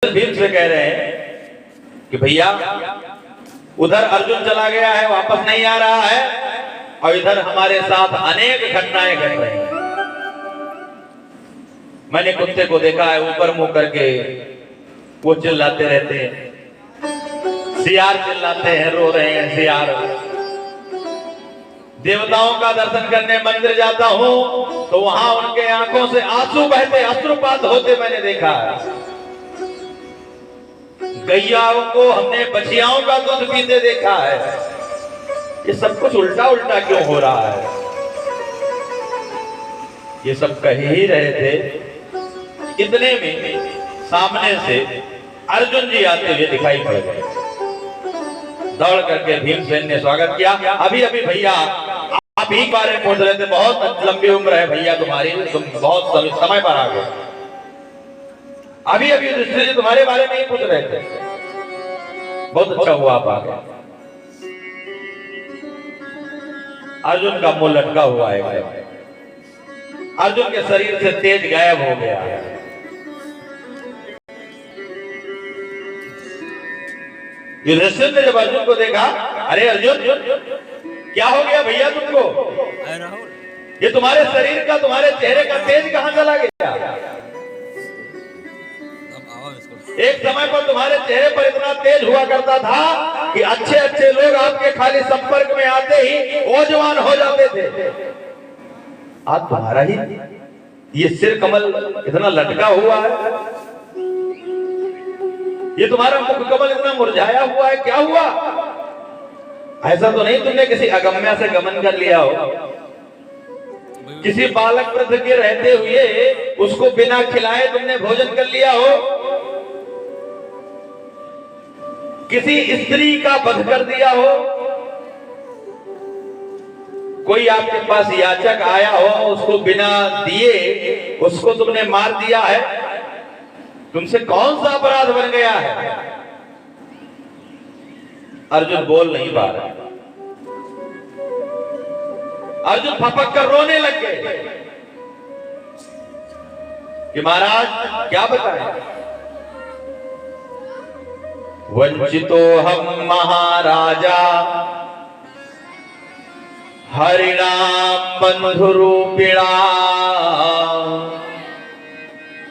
भीम से कह रहे हैं कि भैया उधर अर्जुन चला गया है, वापस नहीं आ रहा है, और इधर हमारे साथ अनेक घटनाएं घट रही हैं। मैंने कुत्ते को देखा है ऊपर मुंह करके, वो चिल्लाते रहते हैं, सियार चिल्लाते हैं, रो रहे हैं सियार। देवताओं का दर्शन करने मंदिर जाता हूं तो वहां उनके आंखों से आंसू बहते, अश्रुपात होते मैंने देखा है। गैयाओं को हमने बछियाओं का दूध पीते देखा है। ये सब कुछ उल्टा उल्टा क्यों हो रहा है? ये सब कह ही रहे थे, इतने में सामने से अर्जुन जी आते हुए दिखाई पड़ गए। दौड़ करके भीमसेन ने स्वागत किया। अभी अभी भैया आप ही बारे में पूछ रहे थे, बहुत लंबी उम्र है भैया तुम्हारी, तुम बहुत समय पर आ गए। अभी अभी युधिष्ठिर जी तुम्हारे बारे में ही पूछ रहे थे, बहुत अच्छा हुआ आप आ गए। अर्जुन का मुंह लटका हुआ है, अर्जुन के शरीर से तेज गायब हो गया है। युधिष्ठिर ने जब अर्जुन को देखा, अरे अर्जुन क्या हो गया भैया तुमको? ये तुम्हारे शरीर का, तुम्हारे चेहरे का तेज कहां चला गया? एक समय पर तुम्हारे चेहरे पर इतना तेज हुआ करता था कि अच्छे अच्छे लोग आपके खाली संपर्क में आते ही ओजवान हो जाते थे। आज तुम्हारा ही ये सिर कमल इतना लटका हुआ है, ये तुम्हारा मुख कमल इतना मुरझाया हुआ है, क्या हुआ? ऐसा तो नहीं तुमने किसी अगम्या से गमन कर लिया हो, किसी बालक वृद्ध के रहते हुए उसको बिना खिलाए तुमने भोजन कर लिया हो, किसी स्त्री का वध कर दिया हो, कोई आपके पास याचक आया हो, उसको बिना दिए उसको तुमने मार दिया है। तुमसे कौन सा अपराध बन गया है? अर्जुन बोल नहीं पा रहा। अर्जुन फपक कर रोने लग गए कि महाराज क्या बताएं, वंचितो हम महाराजा हरिणाम बंधुरूपिणा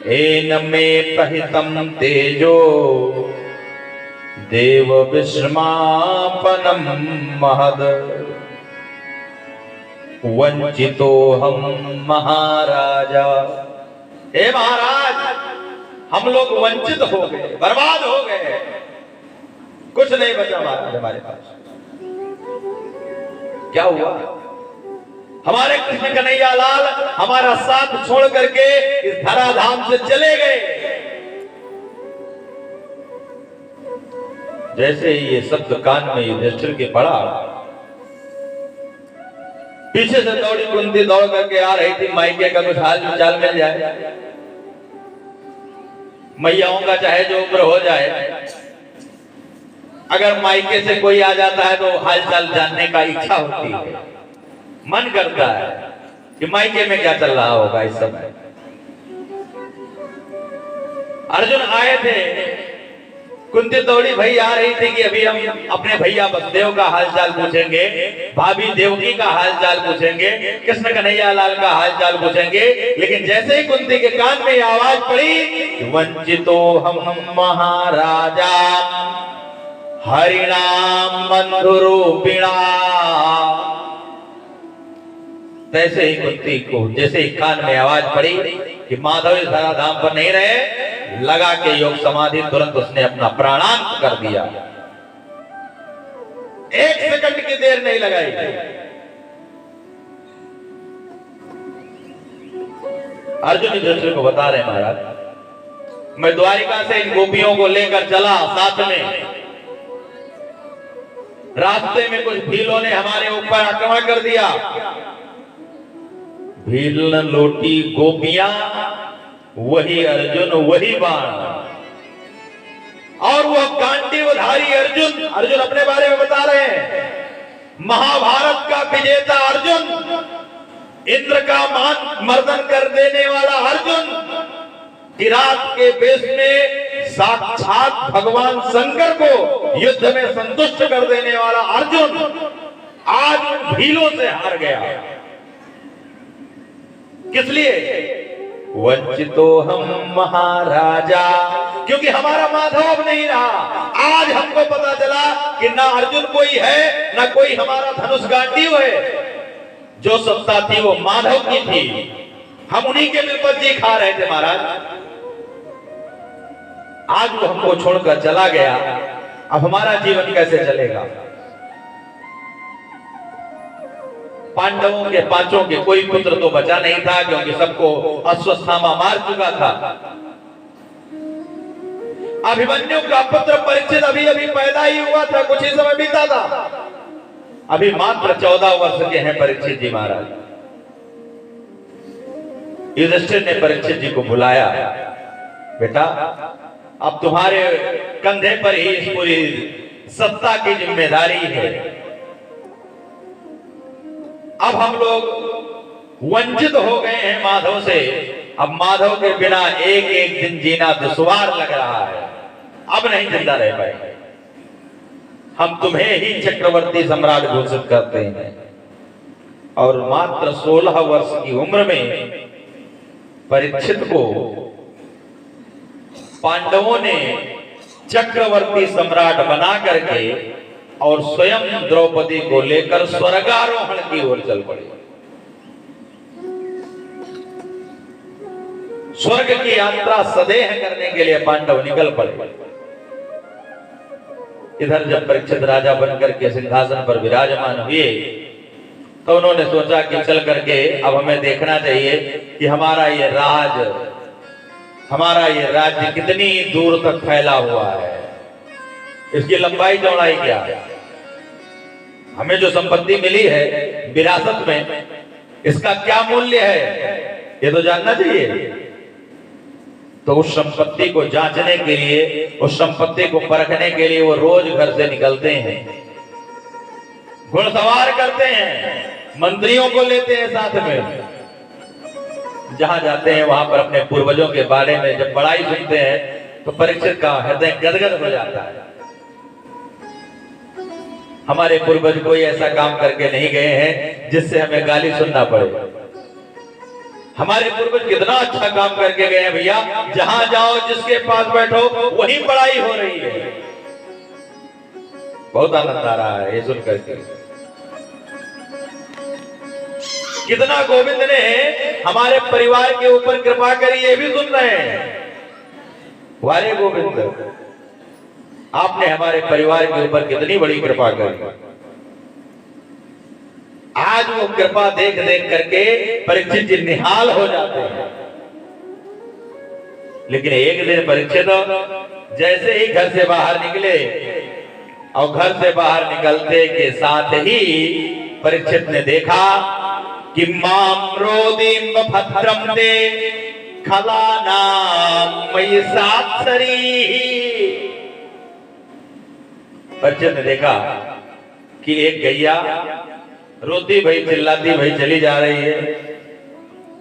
एन में प्रहितम तेजो देव विश्रमापनम महद। वंचितो हम महाराजा, हे महाराज हम लोग वंचित हो गए, बर्बाद हो गए, कुछ नहीं बचा हमारे पास। क्या हुआ? हमारे कृष्ण कन्हैया लाल हमारा साथ छोड़ करके इस धराधाम से चले गए। जैसे ही ये शब्द कान में युधिष्ठिर के पड़ा, पीछे से दौड़ी कुंती दौड़ करके आ रही थी, मायके का कुछ हाल चाल मिल जाए। मैयाओं का चाहे जो उम्र हो जाए, अगर मायके से कोई आ जाता है तो हालचाल जानने का इच्छा होती है, मन करता है कि मायके में क्या चल रहा होगा इस समय। अर्जुन आए थे, कुंती दौड़ी भई आ रही थी कि अभी हम अपने भैया वसुदेव का हालचाल पूछेंगे, भाभी देवकी का हालचाल पूछेंगे, कृष्ण कन्हैया लाल का हालचाल पूछेंगे। लेकिन जैसे ही कुंती के कान में आवाज पड़ी, वंचितो हम महाराजा हरिणाम बंधुरूपिणा, तैसे ही कुंती को जैसे ही कान में आवाज पड़ी कि माधव इस धराधाम पर नहीं रहे, लगा के योग समाधि तुरंत उसने अपना प्राणांत कर दिया। एक सेकंड की देर नहीं लगाई। अर्जुन युधिष्ठिर को बता रहे, महाराज मैं द्वारिका से इन गोपियों को लेकर चला साथ में, रास्ते में कुछ भीलों ने हमारे ऊपर आक्रमण कर दिया। भील न लोटी गोपियां, वही अर्जुन वही बाण, और वह गांडीवधारी अर्जुन। अर्जुन अपने बारे में बता रहे हैं, महाभारत का विजेता अर्जुन, इंद्र का मान मर्दन कर देने वाला अर्जुन, किरात के वेश में साक्षात भगवान शंकर को युद्ध में संतुष्ट कर देने वाला अर्जुन आज उन भीलों से हार गया। किस लिए? वंचितो हम महाराजा, क्योंकि हमारा माधव अब नहीं रहा। आज हमको पता चला कि ना अर्जुन कोई है ना कोई हमारा धनुष गांडीव है। जो सत्ता थी वो माधव की थी, हम उन्हीं के विपद जी खा रहे थे महाराज। आज वो हमको छोड़कर चला गया, अब हमारा जीवन कैसे चलेगा? पांडवों के पांचों के कोई पुत्र तो बचा नहीं था, क्योंकि सबको अश्वत्थामा मार चुका था। अभिमन्यु का पुत्र परीक्षित अभी अभी पैदा ही हुआ था, कुछ ही समय बीता था। अभी मात्र 14 वर्ष के हैं परीक्षित जी महाराज। युधिष्ठिर ने परीक्षित जी को बुलाया, बेटा अब तुम्हारे कंधे पर ही इस पूरी सत्ता की जिम्मेदारी है। अब हम लोग वंचित हो गए हैं माधव से, अब माधव के बिना एक एक दिन जीना दुश्वार लग रहा है, अब नहीं जिंदा रह पाएंगे। हम तुम्हें ही चक्रवर्ती सम्राट घोषित करते हैं। और मात्र 16 वर्ष की उम्र में परीक्षित को पांडवों ने चक्रवर्ती सम्राट बना करके और स्वयं द्रौपदी को लेकर स्वर्गारोहण की ओर चल पड़े। स्वर्ग की यात्रा सदेह करने के लिए पांडव निकल पड़े। इधर जब परीक्षित राजा बनकर के सिंहासन पर विराजमान हुए तो उन्होंने सोचा कि चल करके अब हमें देखना चाहिए कि हमारा ये राज्य कितनी दूर तक फैला हुआ है, इसकी लंबाई चौड़ाई क्या है, हमें जो संपत्ति मिली है विरासत में इसका क्या मूल्य है, ये तो जानना चाहिए। तो उस संपत्ति को जांचने के लिए, उस संपत्ति को परखने के लिए वो रोज घर से निकलते हैं, घुड़सवार करते हैं, मंत्रियों को लेते हैं साथ में। जहां जाते हैं वहां पर अपने पूर्वजों के बारे में जब बड़ाई सुनते हैं तो परीक्षित का हृदय गदगद हो जाता है। हमारे पूर्वज कोई ऐसा काम करके नहीं गए हैं जिससे हमें गाली सुनना पड़े। हमारे पूर्वज कितना अच्छा काम करके गए हैं भैया, जहां जाओ जिसके पास बैठो वहीं बड़ाई हो रही है। बहुत आनंद आ रहा है ये सुन करके। कितना गोविंद ने हमारे परिवार के ऊपर कृपा करी ये भी सुन रहे हैं। वारे गोविंद, आपने हमारे परिवार के ऊपर कितनी बड़ी कृपा करी। आज वो कृपा देख देख करके परीक्षित जी निहाल हो जाते हैं। लेकिन एक दिन परीक्षित जैसे ही घर से बाहर निकले और घर से बाहर निकलते के साथ ही परीक्षित ने देखा कि माम्रोदीम भद्रम दे खलानाम महिषासुरी। परीक्षित ने देखा कि एक गैया रोती भई चिल्लाती भई चली जा रही है,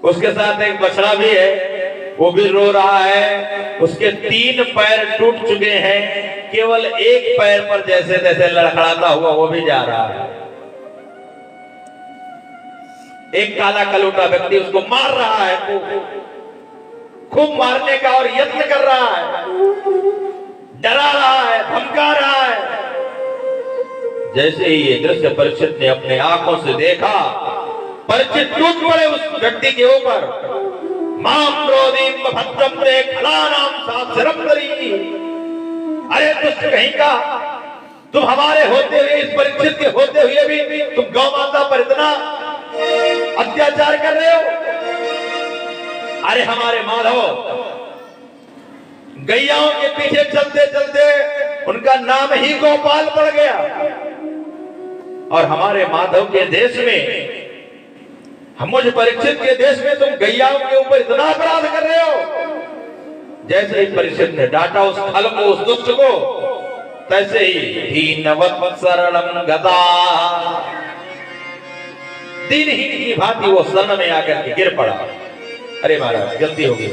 उसके साथ एक बछड़ा भी है, वो भी रो रहा है। उसके 3 पैर टूट चुके हैं, केवल एक पैर पर जैसे तैसे लड़खड़ाता हुआ वो भी जा रहा है। एक काला कलूटा व्यक्ति उसको मार रहा है, खूब मारने का और यत्न कर रहा है, डरा रहा है, धमका रहा है। जैसे ही ये दृश्य परीक्षित ने अपने आंखों से देखा, परीक्षित टूट पड़े उस व्यक्ति के ऊपर। माम्रोदीम भद्रम दे खलानाम सासरम करी। अरे दुष्ट कहीं का, तुम हमारे होते हुए, इस परीक्षित के होते हुए भी तुम गौ माता पर इतना अत्याचार कर रहे हो। अरे हमारे माधव गैयाओं के पीछे चलते चलते उनका नाम ही गोपाल पड़ गया, और हमारे माधव के देश में, हम मुझ परीक्षित के देश में तुम गैयाओं के ऊपर इतना अपराध कर रहे हो। जैसे ही परीक्षित ने डांटा उस खल को, उस दुष्ट को, तैसे ही दीनवत् शरणं गता, दीनहीन की भांति वो शरण में आकर के गिर पड़ा। अरे महाराज गलती हो गई।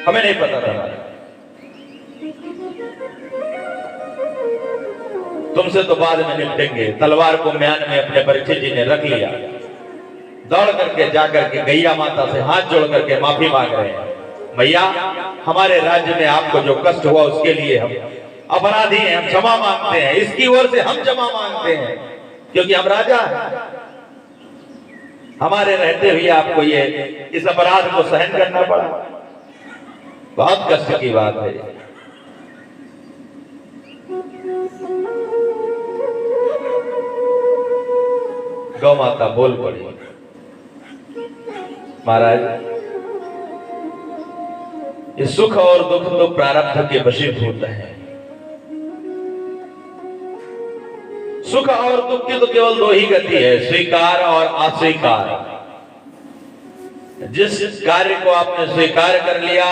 हमें नहीं पता था। तुमसे तो बाद में निपटेंगे। तलवार को म्यान में अपने परीक्षित जी ने रख लिया। दौड़ करके जाकर के गैया माता से हाथ जोड़ करके माफी मांग रहे हैं, मैया हमारे राज्य में आपको जो कष्ट हुआ उसके लिए हम अपराधी हैं, हम क्षमा मांगते हैं। इसकी ओर से हम क्षमा मांगते हैं क्योंकि हम राजा हैं। हमारे रहते हुए आपको ये इस अपराध को सहन करना पड़ा। बहुत कष्ट की बात है। गौ माता बोल पड़ी, महाराज ये सुख और दुख तो प्रारब्ध के वशीभूत हैं। सुख और दुख की तो केवल दो ही गति है, स्वीकार और अस्वीकार। जिस कार्य को आपने स्वीकार कर लिया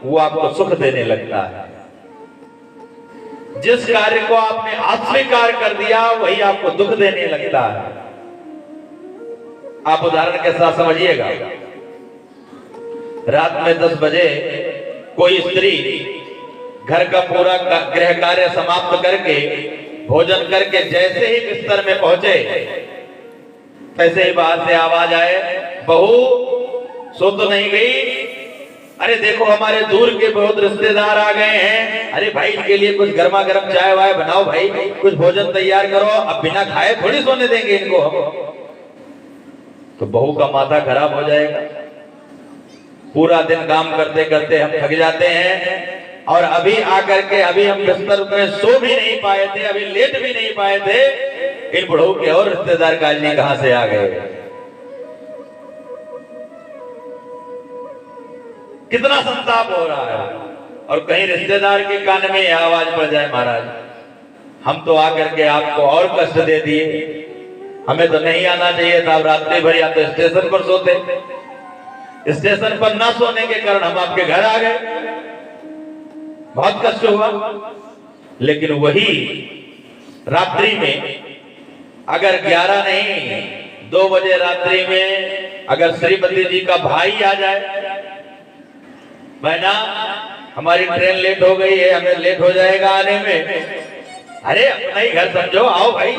वो आपको सुख देने लगता है, जिस कार्य को आपने अस्वीकार कर दिया वही आपको दुख देने लगता है। आप उदाहरण के साथ समझिएगा। रात में 10 बजे कोई स्त्री घर का पूरा गृह कार्य समाप्त करके भोजन करके जैसे ही बिस्तर में पहुंचे तैसे ही बाहर से आवाज आए, बहू सो तो नहीं गई? अरे देखो हमारे दूर के बहुत रिश्तेदार आ गए हैं। अरे भाई इनके लिए कुछ गर्मा गर्म चाय वाय बनाओ, भाई कुछ भोजन तैयार करो, अब बिना खाए थोड़ी सोने देंगे इनको हम। तो बहू का माथा खराब हो जाएगा। पूरा दिन काम करते करते हम थक जाते हैं और अभी आकर के अभी हम बिस्तर में सो भी नहीं पाए थे, अभी लेट भी नहीं पाए थे, इन बुढ़ऊ के और रिश्तेदार काजनी कहां से आ गए। कितना संताप हो रहा है। और कहीं रिश्तेदार के कान में यह आवाज पड़ जाए, महाराज हम तो आकर के आपको और कष्ट दे दिए, हमें तो नहीं आना चाहिए था, रात्रि भर या तो स्टेशन पर सोते, स्टेशन पर ना सोने के कारण हम आपके घर आ गए, बहुत कष्ट हुआ। लेकिन वही रात्रि में अगर 11 नहीं 2 बजे रात्रि में अगर श्रीमती जी का भाई आ जाए, बहना हमारी ट्रेन लेट हो गई है, हमें लेट हो जाएगा आने में। अरे अपना ही घर समझो, आओ भाई,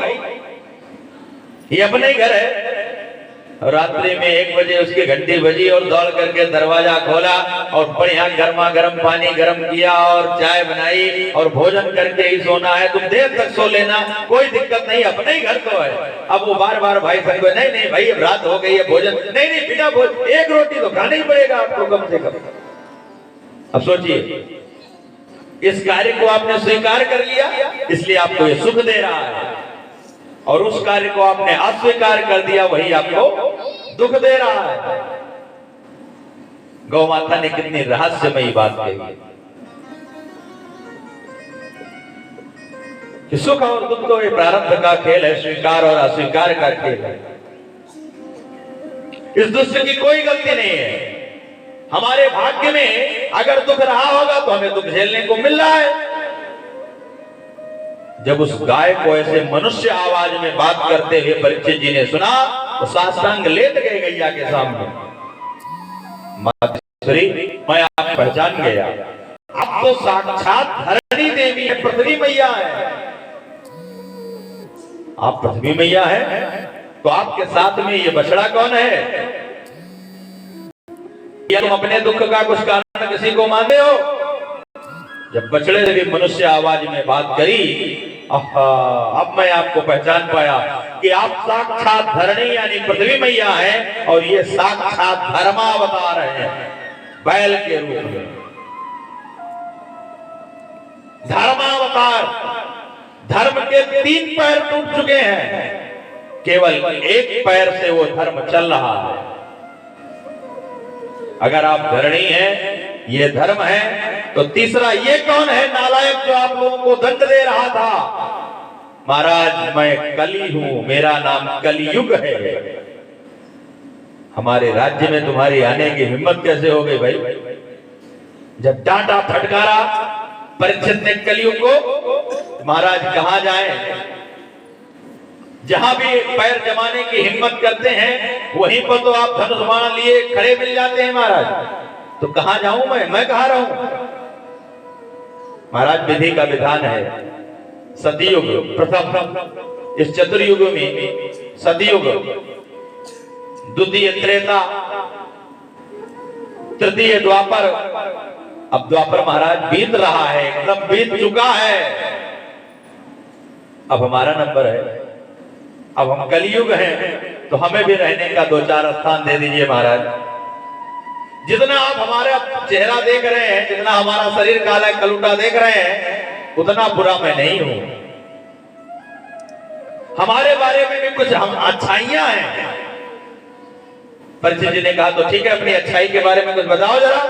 ये अपना ही घर है। रात्रि में 1 बजे उसकी घंटी बजी और दौड़ करके दरवाजा खोला और बढ़िया गर्मा गर्म पानी गर्म किया और चाय बनाई और भोजन करके ही सोना है, तुम देर तक सो लेना, कोई दिक्कत नहीं, अपने ही घर तो है। अब वो बार बार भाई संग नहीं नहीं भाई अब रात हो गई है, भोजन नहीं नहीं बिना भोजन 1 रोटी तो खाना ही पड़ेगा आपको कम से कम। अब सोचिए, इस कार्य को आपने स्वीकार कर लिया इसलिए आपको ये सुख दे रहा है, और उस कार्य को आपने अस्वीकार कर दिया वही आपको दुख दे रहा है। गौ माता ने कितनी रहस्यमयी बात कही कि सुख और दुख तो ये प्रारब्ध का खेल है, स्वीकार और अस्वीकार का खेल है। इस दुष्ट की कोई गलती नहीं है। हमारे भाग्य में अगर दुख रहा होगा तो हमें दुख झेलने को मिल रहा है। जब उस गाय को ऐसे मनुष्य आवाज में बात करते हुए परीक्षित जी ने सुना तो साष्टांग लेट गए गैया के सामने। मातेश्वरी मैं आप पहचान गया, आप तो साक्षात धरणी देवी है, पृथ्वी मैया है। आप पृथ्वी मैया है तो आपके साथ में ये बछड़ा कौन है? क्या तुम अपने दुख का कुछ कारण किसी को मानते हो? जब बछड़े से भी मनुष्य आवाज में बात करी, अब मैं आपको पहचान पाया कि आप साक्षात धरणी यानी पृथ्वी मैया हैं और ये साक्षात धर्मावतार हैं, बैल के रूप में धर्मावतार। धर्म के 3 पैर टूट चुके हैं, केवल 1 पैर से वो धर्म चल रहा है। अगर आप धरणी हैं, ये धर्म है, तो तीसरा ये कौन है नालायक जो आप लोगों को दंड दे रहा था? महाराज मैं कली हूं, मेरा नाम कलियुग है। हमारे राज्य में तुम्हारी आने की हिम्मत कैसे हो गई भाई? जब डांटा फटकारा परीक्षित ने कलियुग को, महाराज कहां जाएं? जहां भी पैर जमाने की हिम्मत करते हैं वहीं पर तो आप धनुष बाण लिए खड़े मिल जाते हैं महाराज। तो कहां जाऊं मैं कहां रहूं? महाराज विधि का विधान है, सतयुग प्रथम, इस चतुर्युग में सतयुग, द्वितीय त्रेता, तृतीय द्वापर। अब द्वापर महाराज बीत रहा है, एकदम बीत चुका है। अब हमारा नंबर है, अब हम कलयुग हैं, तो हमें भी रहने का 2-4 स्थान दे दीजिए महाराज। जितना आप हमारा चेहरा देख रहे हैं, जितना हमारा शरीर काला कलूटा देख रहे हैं, उतना बुरा मैं नहीं हूं। हमारे बारे में भी कुछ हम अच्छाइयां हैं। परीक्षित जी ने कहा तो ठीक है, अपनी अच्छाई के बारे में कुछ बताओ जरा।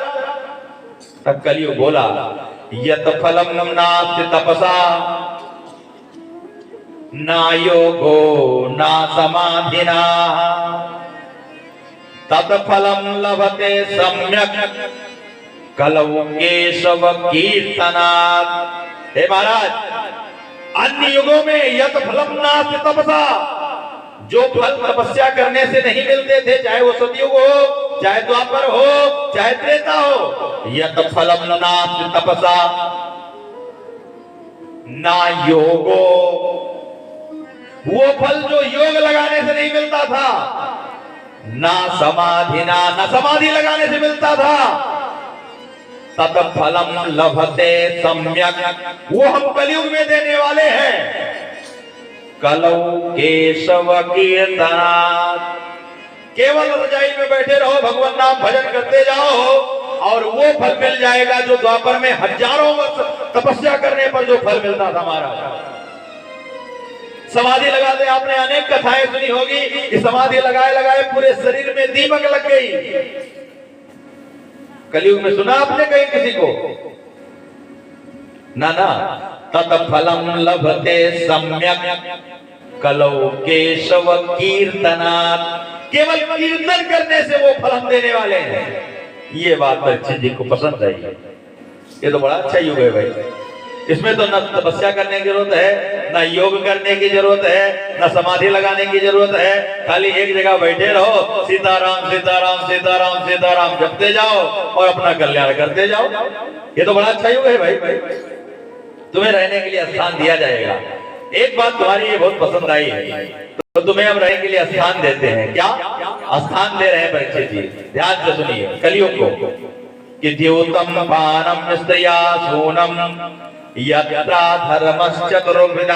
तब कलयुग बोला, यत फलम नास्ति तपसा ना योगो ना समाधिना तत्फलम लभते सम्यक कलौ केशव कीर्तनात्। हे महाराज, अन्य युगों में यत फलम नास्ति तपसा, जो फल तपस्या करने से नहीं मिलते थे, चाहे वो सतयुग हो, चाहे द्वापर हो, चाहे त्रेता हो, यत फलम नास्ति तपसा ना योगो, वो फल जो योग लगाने से नहीं मिलता था, ना समाधि ना समाधि लगाने से मिलता था, तत्फलम लभते सम्यक, वो हम कलयुग में देने वाले हैं। कलौ केशव कीर्तनात्, केवल रजाई में बैठे रहो, भगवान नाम भजन करते जाओ, और वो फल मिल जाएगा जो द्वापर में हजारों वर्ष तपस्या करने पर जो फल मिलता था हमारा। समाधि लगाते आपने अनेक कथाएं सुनी होगी कि समाधि लगाए लगाए पूरे शरीर में दीमक लग गई। कलयुग में सुना आपने कहीं किसी को? ना ना। तत्फलम लभते सम्यक कलौ केशव कीर्तनात्, केवल कीर्तन करने से वो फल हम देने वाले हैं। ये बात परीक्षित जी को पसंद आई। ये तो बड़ा अच्छा युग है भाई, इसमें तो न तपस्या करने की जरूरत है, न योग करने की जरूरत है, न समाधि लगाने की जरूरत है, खाली एक जगह बैठे रहो, सीताराम सीताराम सीताराम सीताराम जपते जाओ और अपना कल्याण करते जाओ। ये तो बड़ा अच्छा युग है भाई। तुम्हें रहने के लिए स्थान दिया जाएगा। एक बात तुम्हारी ये बहुत पसंद आई है, तो तुम्हें हम रहने के लिए स्थान देते हैं। क्या स्थान दे रहे हैं परीक्षित जी? ध्यान से सुनिए कलयुग को, कि द्योतम पानम स्त्रिया सोनम यत्रा धर्मश्चतुर्विधा